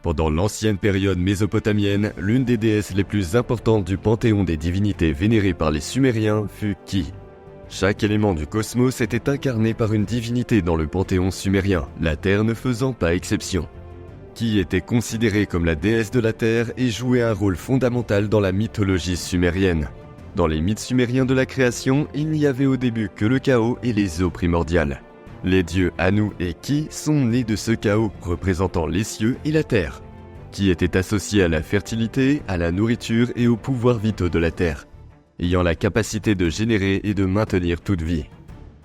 Pendant l'ancienne période mésopotamienne, l'une des déesses les plus importantes du panthéon des divinités vénérées par les Sumériens fut Ki. Chaque élément du cosmos était incarné par une divinité dans le panthéon sumérien, la Terre ne faisant pas exception. Ki était considérée comme la déesse de la Terre et jouait un rôle fondamental dans la mythologie sumérienne. Dans les mythes sumériens de la création, il n'y avait au début que le chaos et les eaux primordiales. Les dieux Anu et Ki sont nés de ce chaos, représentant les cieux et la terre. Ki était associé à la fertilité, à la nourriture et aux pouvoirs vitaux de la terre, ayant la capacité de générer et de maintenir toute vie.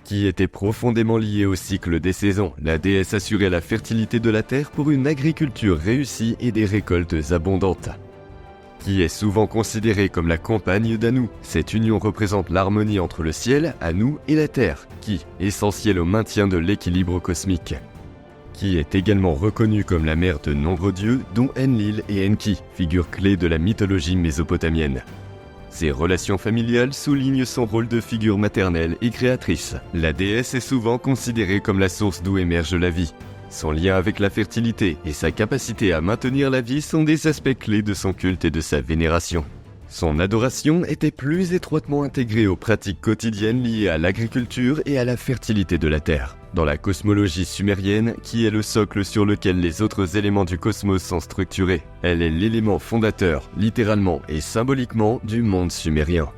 Ki était profondément lié au cycle des saisons, la déesse assurait la fertilité de la terre pour une agriculture réussie et des récoltes abondantes. Ki est souvent considérée comme la compagne d'Anu. Cette union représente l'harmonie entre le ciel, Anu, et la terre, Ki, essentielle au maintien de l'équilibre cosmique. Ki est également reconnue comme la mère de nombreux dieux, dont Enlil et Enki, figures clés de la mythologie mésopotamienne. Ses relations familiales soulignent son rôle de figure maternelle et créatrice. La déesse est souvent considérée comme la source d'où émerge la vie. Son lien avec la fertilité et sa capacité à maintenir la vie sont des aspects clés de son culte et de sa vénération. Son adoration était plus étroitement intégrée aux pratiques quotidiennes liées à l'agriculture et à la fertilité de la terre. Dans la cosmologie sumérienne, Ki est le socle sur lequel les autres éléments du cosmos sont structurés. Elle est l'élément fondateur, littéralement et symboliquement, du monde sumérien.